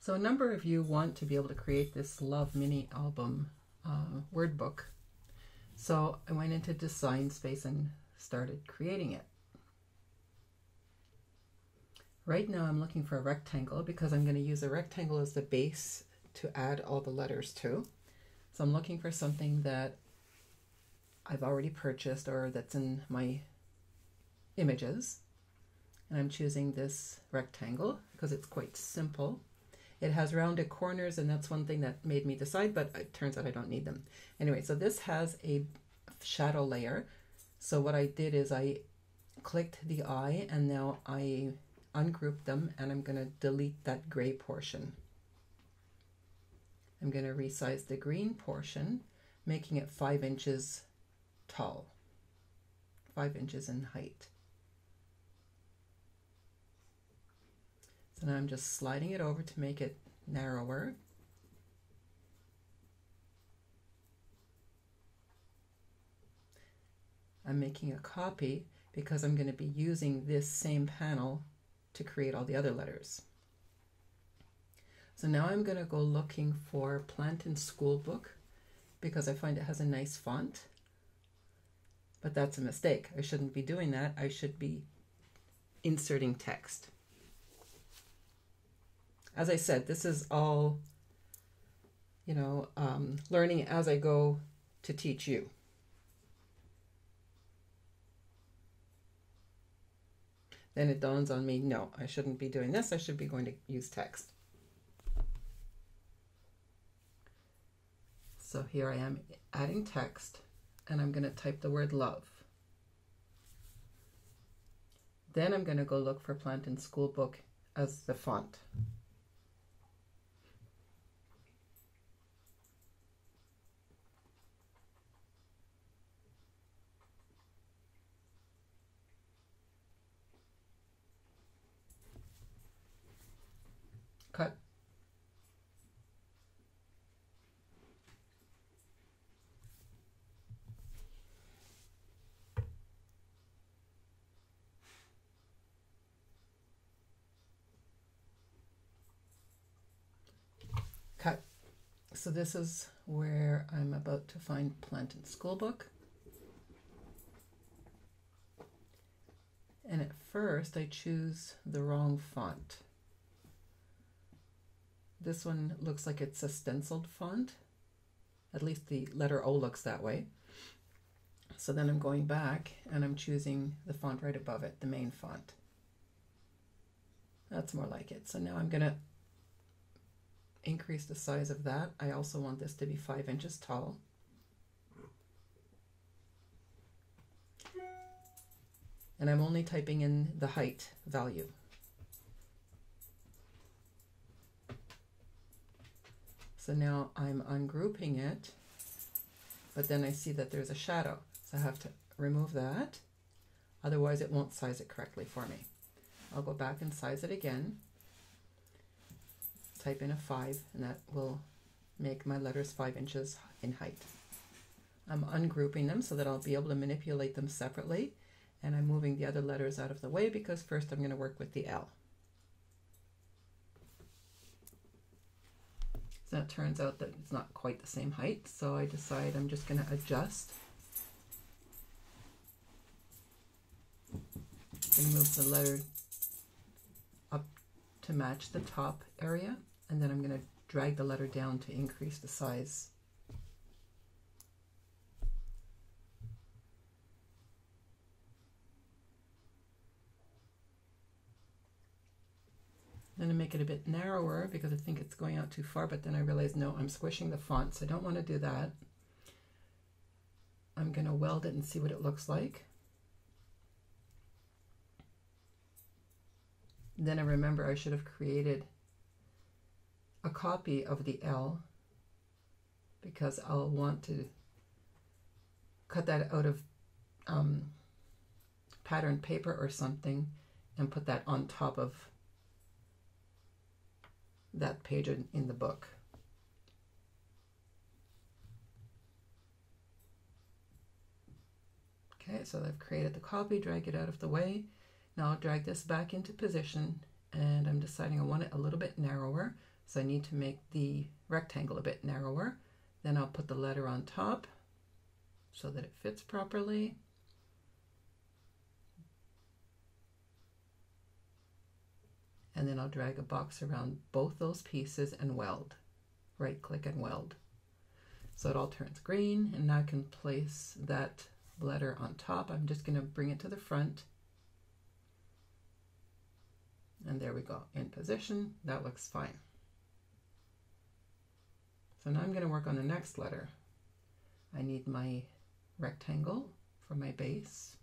So a number of you want to be able to create this Love mini album word book. So I went into Design Space and started creating it. Right now I'm looking for a rectangle because I'm going to use a rectangle as the base to add all the letters to. So I'm looking for something that I've already purchased or that's in my images. And I'm choosing this rectangle because it's quite simple. It has rounded corners, and that's one thing that made me decide, but it turns out I don't need them. Anyway, so this has a shadow layer. So what I did is I clicked the eye, and now I ungrouped them, and I'm going to delete that gray portion. I'm going to resize the green portion, making it 5 inches tall, 5 inches in height. So now I'm just sliding it over to make it narrower. I'm making a copy because I'm going to be using this same panel to create all the other letters. So now I'm going to go looking for Plant and School Book because I find it has a nice font. But that's a mistake. I shouldn't be doing that. I should be inserting text. As I said, this is all, learning as I go to teach you. Then it dawns on me, no, I shouldn't be doing this. I should be going to use text. So here I am adding text, and I'm going to type the word love. Then I'm going to go look for Plant and School Book as the font. Cut. Cut. So this is where I'm about to find Plant and School Book. And at first I choose the wrong font. This one looks like it's a stenciled font. At least the letter O looks that way. So then I'm going back and I'm choosing the font right above it, the main font. That's more like it. So now I'm going to increase the size of that. I also want this to be 5 inches tall. And I'm only typing in the height value. So now I'm ungrouping it, but then I see that there's a shadow. So I have to remove that. Otherwise it won't size it correctly for me. I'll go back and size it again. Type in a 5, and that will make my letters 5 inches in height. I'm ungrouping them so that I'll be able to manipulate them separately, and I'm moving the other letters out of the way because first I'm going to work with the L. So it turns out that it's not quite the same height, so I decide I'm just going to adjust. I'm going to move the letter up to match the top area, and then I'm going to drag the letter down to increase the size. Then I make it a bit narrower because I think it's going out too far, but then I realize, no, I'm squishing the font, so I don't want to do that. I'm going to weld it and see what it looks like. Then I remember I should have created a copy of the L because I'll want to cut that out of patterned paper or something and put that on top of that page in the book. Okay, so I've created the copy, drag it out of the way. Now I'll drag this back into position, and I'm deciding I want it a little bit narrower, So I need to make the rectangle a bit narrower. Then I'll put the letter on top so that it fits properly. And then I'll drag a box around both those pieces and weld. Right click and weld. So it all turns green, and now I can place that letter on top. I'm just going to bring it to the front. And there we go, in position. That looks fine. So now I'm going to work on the next letter. I need my rectangle for my base.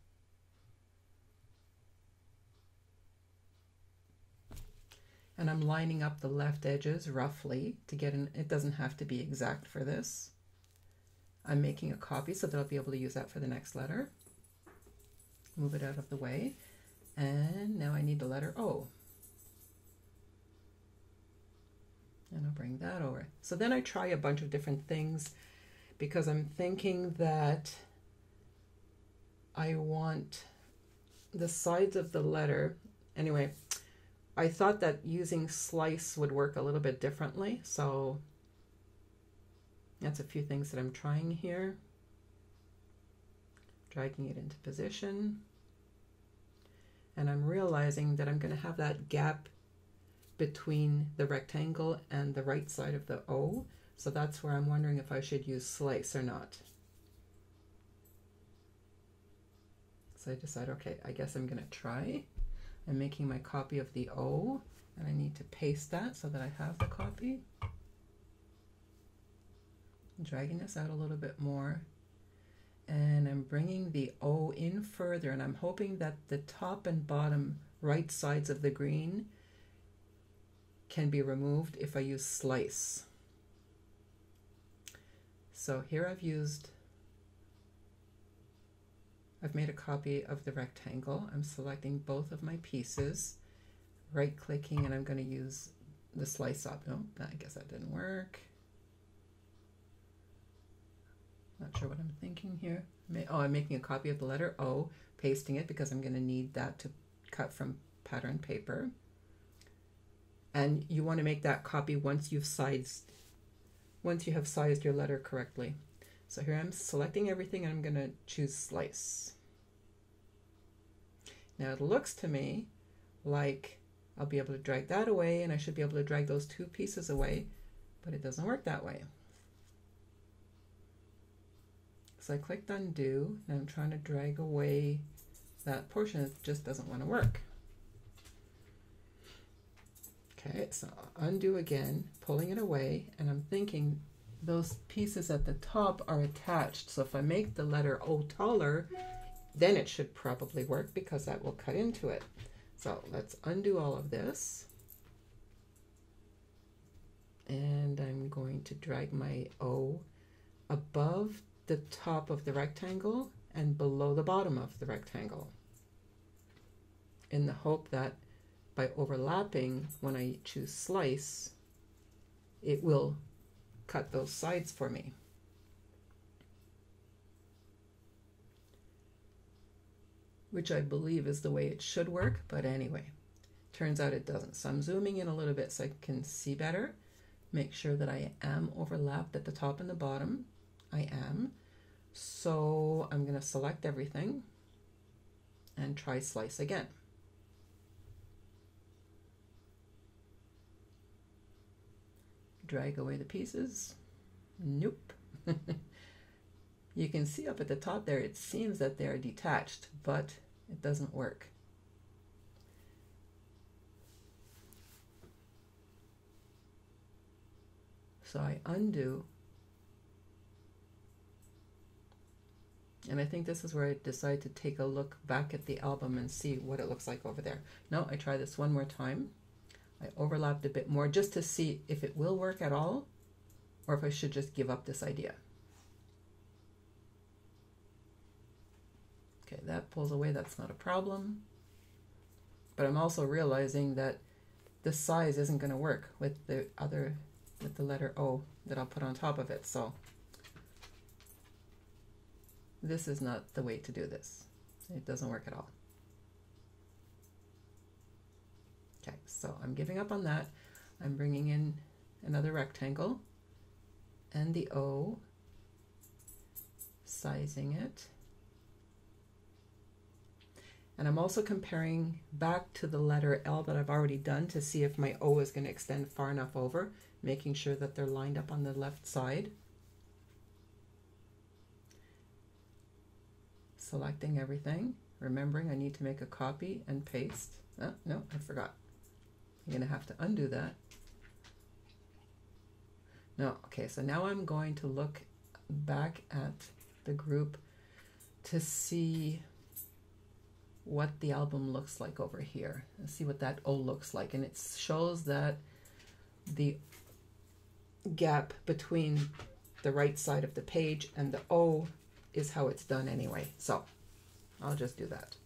And I'm lining up the left edges roughly to get in. It doesn't have to be exact for this. I'm making a copy so that I'll be able to use that for the next letter. Move it out of the way. And now I need the letter O. And I'll bring that over. So then I try a bunch of different things because I'm thinking that I want the sides of the letter. Anyway, I thought that using slice would work a little bit differently. So that's a few things that I'm trying here. Dragging it into position. And I'm realizing that I'm going to have that gap between the rectangle and the right side of the O. So that's where I'm wondering if I should use slice or not. So I decide, okay, I guess I'm going to try. I'm making my copy of the O, and I need to paste that so that I have the copy. I'm dragging this out a little bit more, and I'm bringing the O in further, and I'm hoping that the top and bottom right sides of the green can be removed if I use slice. So here I've made a copy of the rectangle. I'm selecting both of my pieces, right clicking, and I'm going to use the slice up. No, I guess that didn't work. Not sure what I'm thinking here. I'm making a copy of the letter O, pasting it because I'm going to need that to cut from pattern paper. And you want to make that copy once you have sized your letter correctly. So here I'm selecting everything, and I'm going to choose slice. Now it looks to me like I'll be able to drag that away, and I should be able to drag those two pieces away, but it doesn't work that way. So I clicked undo, and I'm trying to drag away that portion. It just doesn't want to work. Okay, so undo again, pulling it away, and I'm thinking those pieces at the top are attached. So if I make the letter O taller, then it should probably work because that will cut into it. So let's undo all of this. And I'm going to drag my O above the top of the rectangle and below the bottom of the rectangle, in the hope that by overlapping, when I choose slice, it will cut those sides for me. Which I believe is the way it should work, but anyway, turns out it doesn't. So I'm zooming in a little bit so I can see better. Make sure that I am overlapped at the top and the bottom. I am. So I'm going to select everything and try slice again. Drag away the pieces. Nope. You can see up at the top there, it seems that they're detached, but it doesn't work. So I undo. And I think this is where I decide to take a look back at the album and see what it looks like over there. No, I try this one more time. I overlapped a bit more just to see if it will work at all, or if I should just give up this idea. Okay, that pulls away, that's not a problem. But I'm also realizing that this size isn't going to work with the letter O that I'll put on top of it. So this is not the way to do this. It doesn't work at all. Okay, so I'm giving up on that. I'm bringing in another rectangle, and the O, sizing it. And I'm also comparing back to the letter L that I've already done to see if my O is going to extend far enough over, making sure that they're lined up on the left side. Selecting everything, remembering I need to make a copy and paste. Oh, no, I forgot. I'm going to have to undo that. No, okay, so now I'm going to look back at the group to see what the album looks like over here. Let's see what that O looks like. And it shows that the gap between the right side of the page and the O is how it's done anyway. So I'll just do that.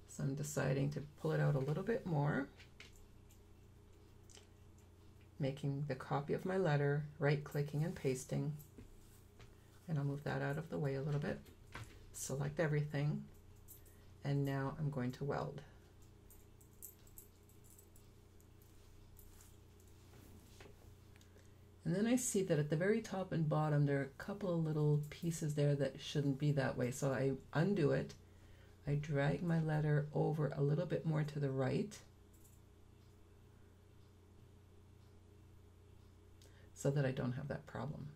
So I'm deciding to pull it out a little bit more, making the copy of my letter, right-clicking and pasting. And I'll move that out of the way a little bit. Select everything. And now I'm going to weld. And then I see that at the very top and bottom, there are a couple of little pieces there that shouldn't be that way. So I undo it. I drag my letter over a little bit more to the right, so that I don't have that problem.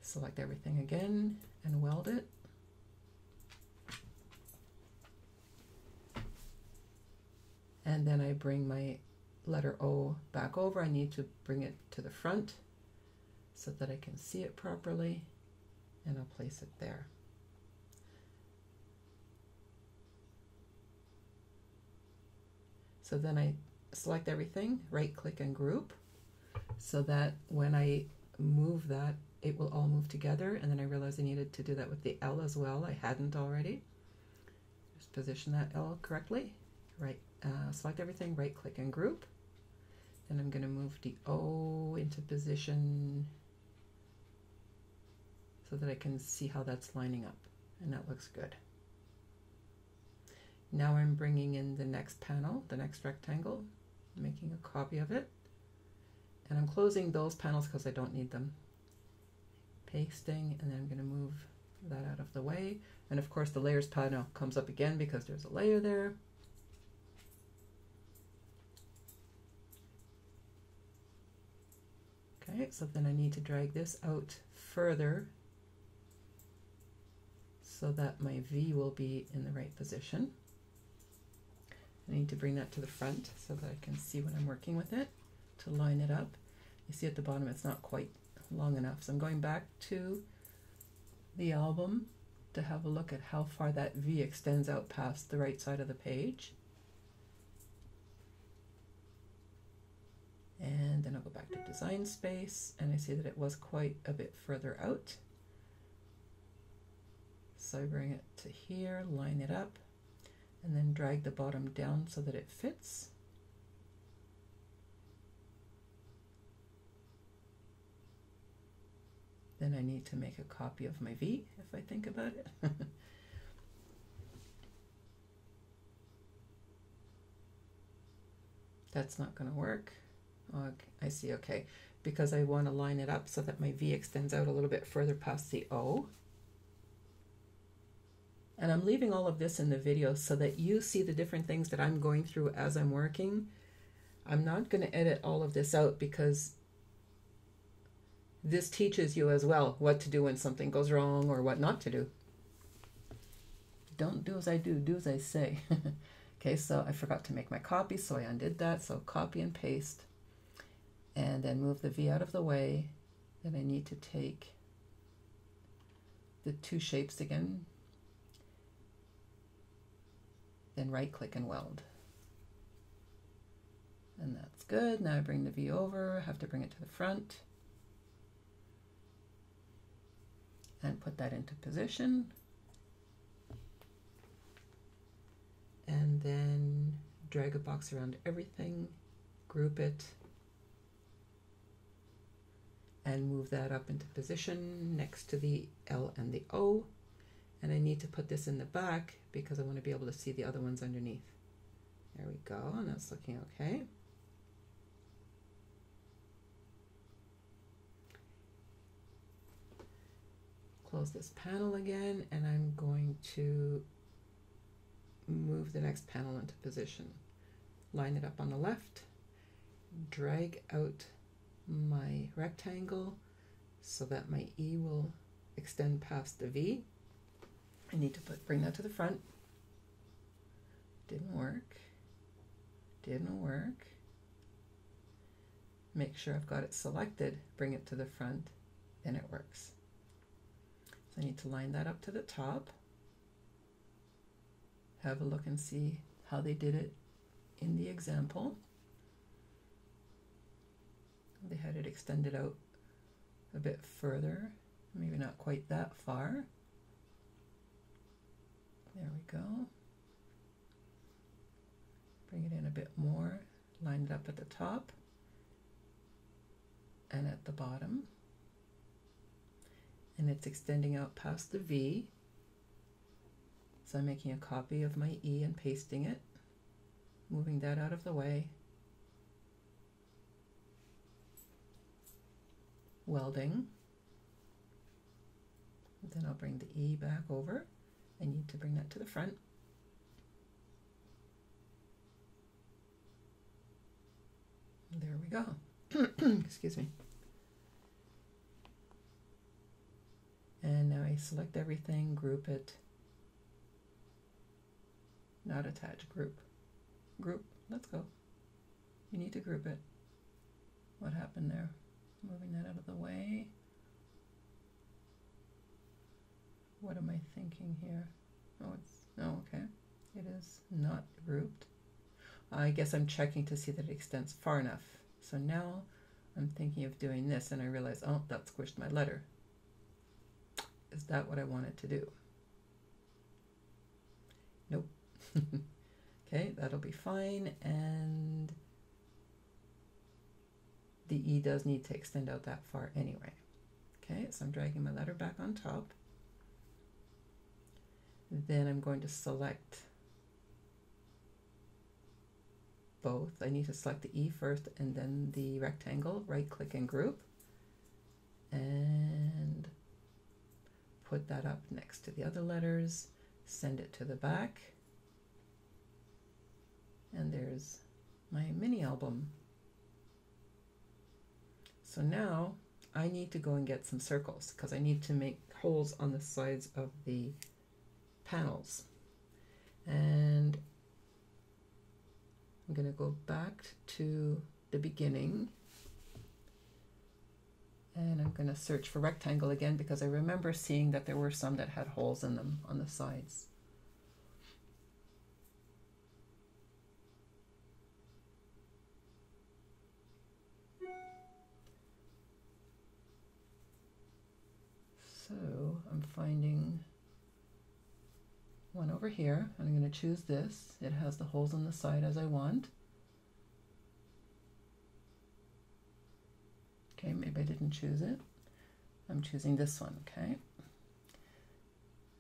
Select everything again and weld it. And then I bring my letter O back over. I need to bring it to the front so that I can see it properly, and I'll place it there. So then I select everything, right click and group, so that when I move that, it will all move together. And then I realized I needed to do that with the L as well. I hadn't already. Just position that L correctly. Right, select everything, right click and group. Then I'm going to move the O into position so that I can see how that's lining up. And that looks good. Now I'm bringing in the next panel, the next rectangle, making a copy of it. And I'm closing those panels because I don't need them. Pasting, and then I'm going to move that out of the way. And of course the layers panel comes up again because there's a layer there. Okay, so then I need to drag this out further so that my V will be in the right position. I need to bring that to the front so that I can see when I'm working with it to line it up. You see at the bottom it's not quite long enough. So I'm going back to the album to have a look at how far that V extends out past the right side of the page. And then I'll go back to Design Space, and I see that it was quite a bit further out. So I bring it to here, line it up, and then drag the bottom down so that it fits. Then I need to make a copy of my V, if I think about it. That's not going to work. Okay, I see, okay. Because I want to line it up so that my V extends out a little bit further past the O. And I'm leaving all of this in the video so that you see the different things that I'm going through as I'm working. I'm not going to edit all of this out because this teaches you as well what to do when something goes wrong or what not to do. Don't do as I do, do as I say. Okay, so I forgot to make my copy, so I undid that. So copy and paste, and then move the V out of the way. Then I need to take the two shapes again, then right click and weld. And that's good. Now I bring the V over, I have to bring it to the front and put that into position. And then drag a box around everything, group it, and move that up into position next to the L and the O. And I need to put this in the back because I want to be able to see the other ones underneath. There we go, and that's looking okay. Close this panel again, and I'm going to move the next panel into position. Line it up on the left, drag out my rectangle so that my E will extend past the V. I need to bring that to the front. Didn't work. Didn't work. Make sure I've got it selected, bring it to the front, then it works. So I need to line that up to the top. Have a look and see how they did it in the example. They had it extended out a bit further, maybe not quite that far. There we go. Bring it in a bit more, line it up at the top and at the bottom. And it's extending out past the V. So I'm making a copy of my E and pasting it, moving that out of the way. Welding. Then I'll bring the E back over. I need to bring that to the front. There we go. Excuse me. And now I select everything, group it. Not attach, group. Group, let's go. You need to group it. What happened there? Moving that out of the way. What am I thinking here? Oh, okay. It is not grouped. I guess I'm checking to see that it extends far enough. So now I'm thinking of doing this and I realize, oh, that squished my letter. Is that what I wanted to do? Nope. Okay, that'll be fine. And the E does need to extend out that far anyway. Okay, so I'm dragging my letter back on top. Then I'm going to select both. I need to select the E first and then the rectangle, right click and group, and put that up next to the other letters, send it to the back, and there's my mini album. So now I need to go and get some circles because I need to make holes on the sides of the panels. And I'm going to go back to the beginning and I'm going to search for rectangle again because I remember seeing that there were some that had holes in them on the sides. So I'm finding one over here. I'm going to choose this. It has the holes on the side as I want. Okay, maybe I didn't choose it. I'm choosing this one, okay?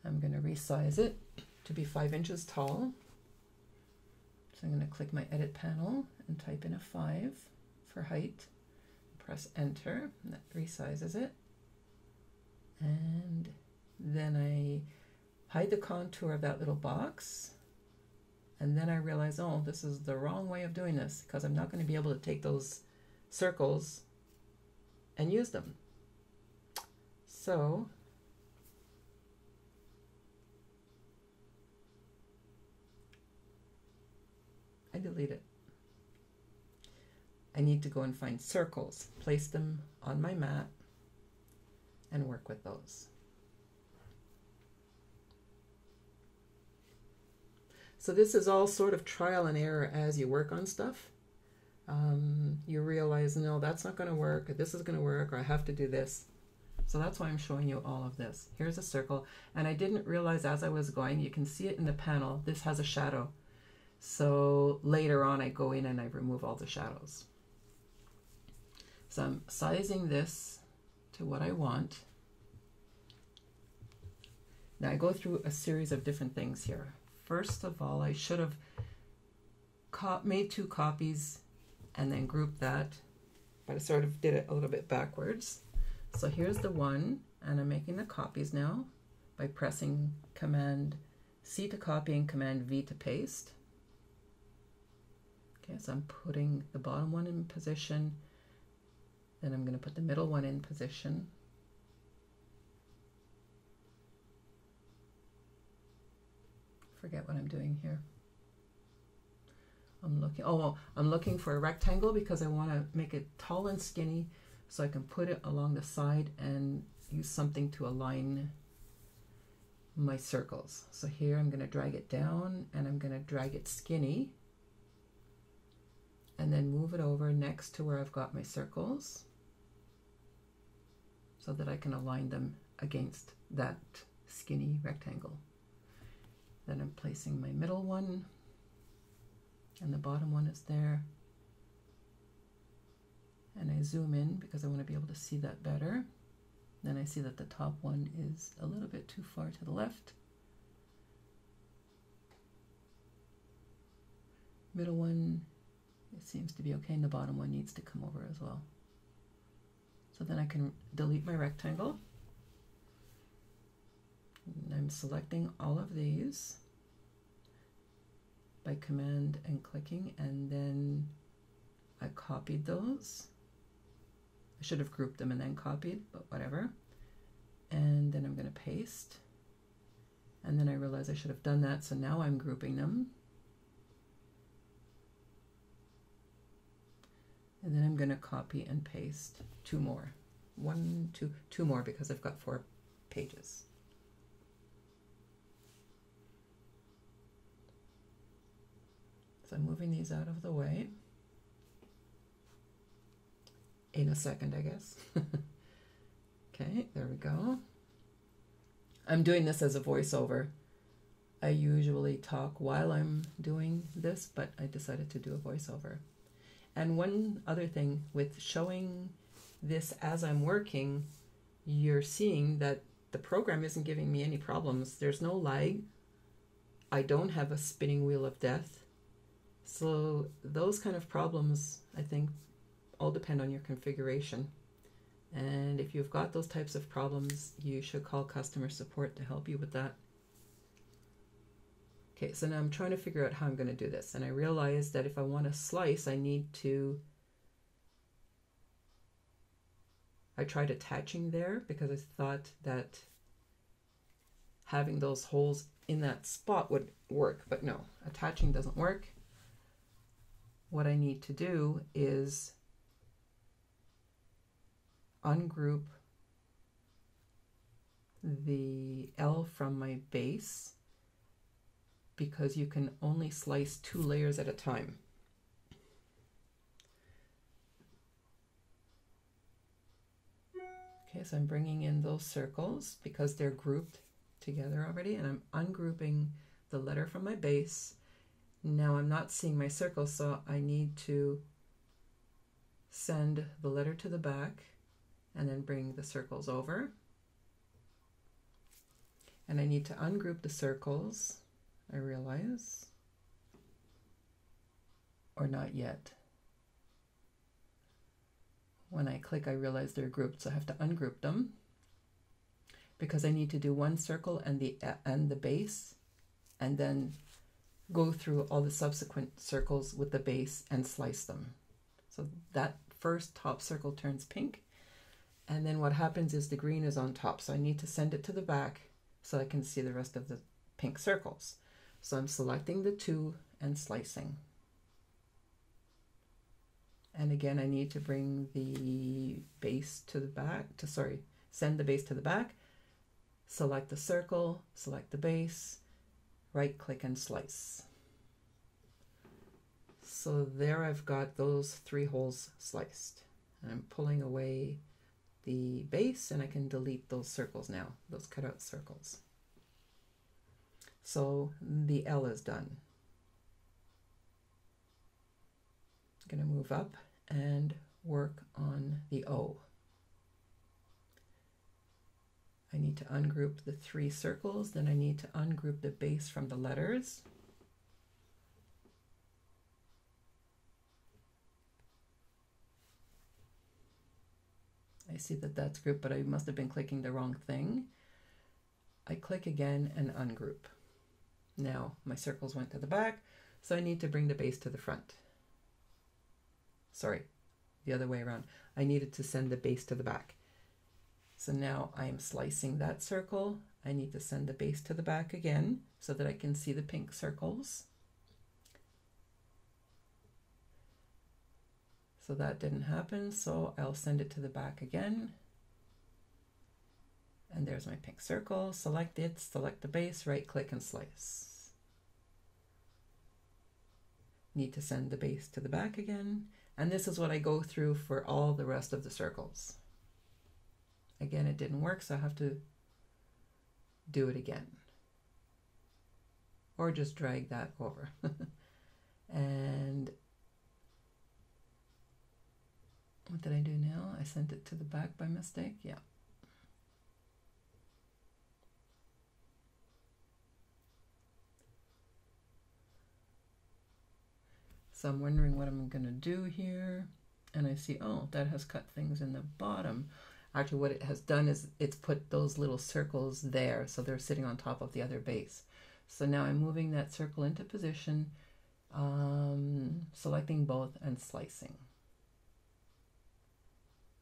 I'm going to resize it to be 5 inches tall. So I'm going to click my edit panel and type in a 5 for height. Press enter, and that resizes it. And then I hide the contour of that little box. And then I realize, oh, this is the wrong way of doing this because I'm not going to be able to take those circles and use them. So I delete it. I need to go and find circles, place them on my mat, and work with those. So this is all sort of trial and error as you work on stuff. You realize, no, that's not going to work, or this is going to work, or I have to do this. So that's why I'm showing you all of this. Here's a circle, and I didn't realize as I was going, you can see it in the panel, this has a shadow. So later on I go in and I remove all the shadows. So I'm sizing this to what I want. Now I go through a series of different things here. First of all, I should have made 2 copies and then grouped that, but I sort of did it a little bit backwards. So here's the one, and I'm making the copies now by pressing Command C to copy and Command V to paste. Okay, so I'm putting the bottom one in position, then I'm going to put the middle one in position. Forget what I'm doing here. I'm looking for a rectangle because I want to make it tall and skinny so I can put it along the side and use something to align my circles. So here I'm going to drag it down and I'm going to drag it skinny and then move it over next to where I've got my circles so that I can align them against that skinny rectangle. Then I'm placing my middle one, and the bottom one is there. And I zoom in because I want to be able to see that better. Then I see that the top one is a little bit too far to the left. Middle one, it seems to be okay, and the bottom one needs to come over as well. So then I can delete my rectangle. And I'm selecting all of these by command and clicking, and then I copied those. I should have grouped them and then copied, but whatever. And then I'm going to paste. And then I realize I should have done that, so now I'm grouping them. And then I'm going to copy and paste 2 more. 2 more because I've got 4 pages. So I'm moving these out of the way. In a second, I guess. Okay, there we go. I'm doing this as a voiceover. I usually talk while I'm doing this, but I decided to do a voiceover. And one other thing, with showing this as I'm working, you're seeing that the program isn't giving me any problems. There's no lag. I don't have a spinning wheel of death. So those kind of problems, I think, all depend on your configuration. And if you've got those types of problems, you should call customer support to help you with that. Okay, so now I'm trying to figure out how I'm going to do this. And I realized that if I want to slice, I tried attaching there because I thought that having those holes in that spot would work, but no, attaching doesn't work. What I need to do is ungroup the L from my base because you can only slice 2 layers at a time. Okay, so I'm bringing in those circles because they're grouped together already, and I'm ungrouping the letter from my base. Now I'm not seeing my circle, so I need to send the letter to the back and then bring the circles over. And I need to ungroup the circles, I realize, or not yet. When I click, I realize they're grouped, so I have to ungroup them because I need to do 1 circle and the base, and then go through all the subsequent circles with the base and slice them. So that first top circle turns pink, and then what happens is the green is on top, so I need to send it to the back so I can see the rest of the pink circles. So I'm selecting the 2 and slicing. And again, I need to bring the base to the back, send the base to the back, select the circle, select the base, right click and slice. So there I've got those 3 holes sliced. And I'm pulling away the base and I can delete those circles now, those cutout circles. So the L is done. I'm going to move up and work on the O. I need to ungroup the 3 circles, then I need to ungroup the base from the letters. I see that that's grouped, but I must have been clicking the wrong thing. I click again and ungroup. Now my circles went to the back, so I need to bring the base to the front. Sorry, the other way around. I needed to send the base to the back. So now I am slicing that circle. I need to send the base to the back again so that I can see the pink circles. So that didn't happen, so I'll send it to the back again. And there's my pink circle. Select it, select the base, right click and slice. Need to send the base to the back again. And this is what I go through for all the rest of the circles. Again, it didn't work, so I have to do it again. Or just drag that over. And what did I do now? I sent it to the back by mistake. Yeah. So I'm wondering what I'm going to do here. And I see, oh, that has cut things in the bottom. Actually, what it has done is it's put those little circles there. So they're sitting on top of the other base. So now I'm moving that circle into position, selecting both and slicing.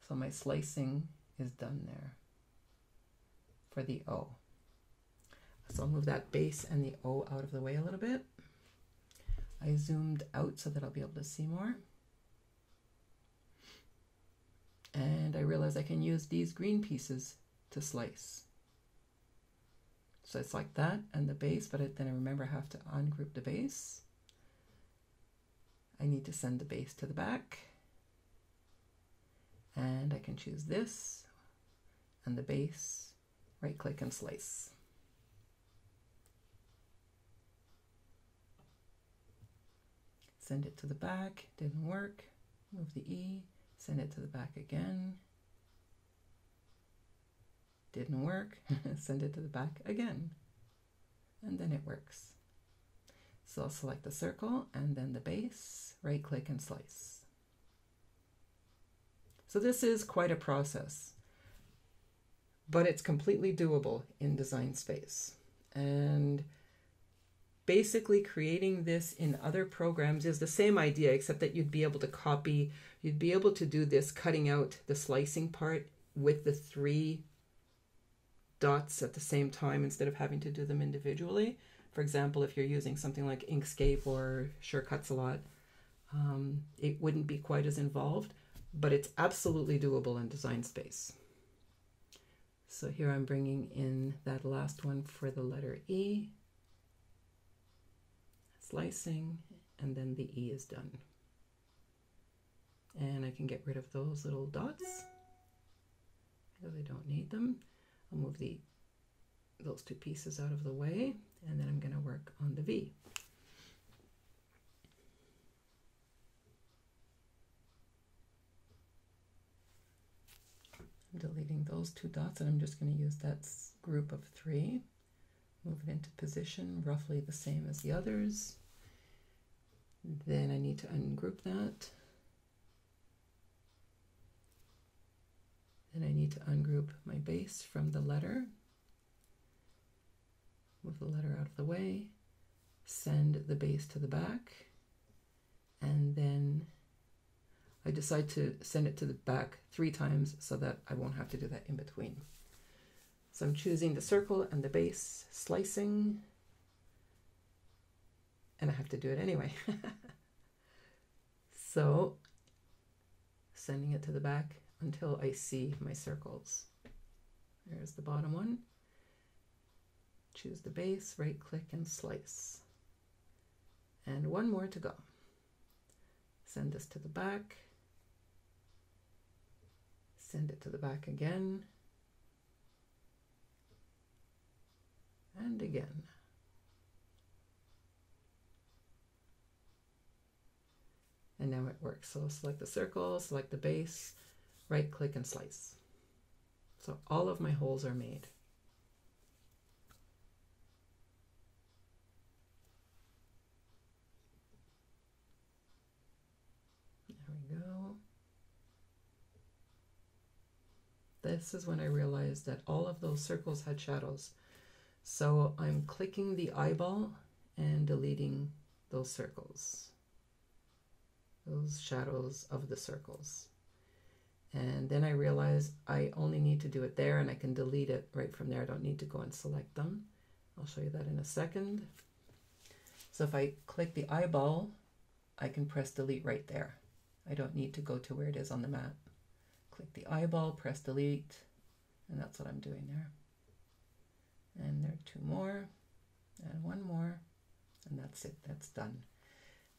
So my slicing is done there for the O. So I'll move that base and the O out of the way a little bit. I zoomed out so that I'll be able to see more. And I realize I can use these green pieces to slice. So it's like that and the base, but then I remember I have to ungroup the base. I need to send the base to the back. And I can choose this and the base, right click and slice. Send it to the back, didn't work. Move the E, send it to the back again. Didn't work, send it to the back again. And then it works. So I'll select the circle and then the base, right click and slice. So this is quite a process, but it's completely doable in Design Space. And basically creating this in other programs is the same idea, except that you'd be able to copy, you'd be able to do this cutting out the slicing part with the 3 dots at the same time instead of having to do them individually. For example, if you're using something like Inkscape or SureCuts-a-Lot, it wouldn't be quite as involved, but it's absolutely doable in Design Space. So here I'm bringing in that last one for the letter E, slicing, and then the E is done. And I can get rid of those little dots because I don't need them. I'll move those 2 pieces out of the way, and then I'm going to work on the V. I'm deleting those 2 dots, and I'm just going to use that group of 3. Move it into position, roughly the same as the others. Then I need to ungroup that. Then I need to ungroup my base from the letter. Move the letter out of the way. Send the base to the back. And then I decide to send it to the back 3 times so that I won't have to do that in between. So I'm choosing the circle and the base, slicing, and I have to do it anyway. So sending it to the back until I see my circles. There's the bottom one. Choose the base, right click and slice. And 1 more to go. Send this to the back. Send it to the back again. And again. And now it works. So select the circle, select the base, right click and slice. So all of my holes are made. There we go. this is when I realized that all of those circles had shadows. So I'm clicking the eyeball and deleting those circles, those shadows of the circles. And then I realized I only need to do it there, and I can delete it right from there. I don't need to go and select them. I'll show you that in a second. So if I click the eyeball, I can press delete right there. I don't need to go to where it is on the map. Click the eyeball, press delete, and that's what I'm doing there. And there are two more, and one more, and that's it, that's done.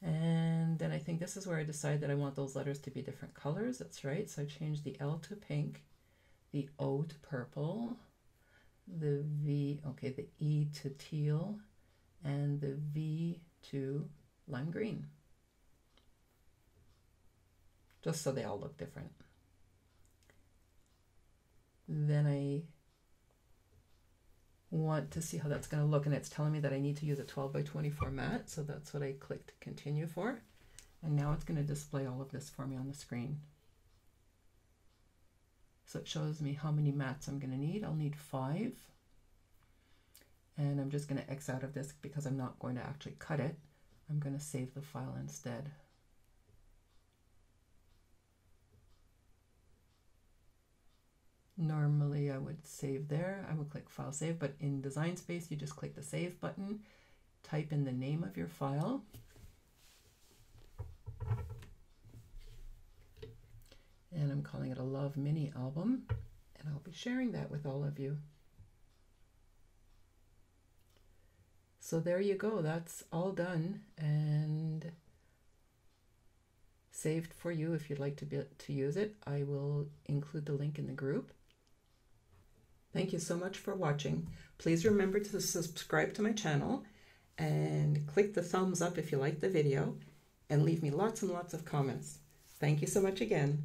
And then I think this is where I decide that I want those letters to be different colors. That's right, so I changed the L to pink, the O to purple, the V, okay, the E to teal, and the V to lime green. Just so they all look different. Then I want to see how that's going to look, and it's telling me that I need to use a 12 by 24 mat, so that's what I clicked continue for. And now it's going to display all of this for me on the screen. So it shows me how many mats I'm going to need. I'll need 5. And I'm just going to X out of this because I'm not going to actually cut it. I'm going to save the file instead. Normally I would save there. I would click File Save, but in Design Space you just click the Save button, type in the name of your file, and I'm calling it a Love Mini Album, and I'll be sharing that with all of you. So there you go, that's all done and saved for you if you'd like to use it. I will include the link in the group. Thank you so much for watching. Please remember to subscribe to my channel and click the thumbs up if you like the video, and leave me lots and lots of comments. Thank you so much again.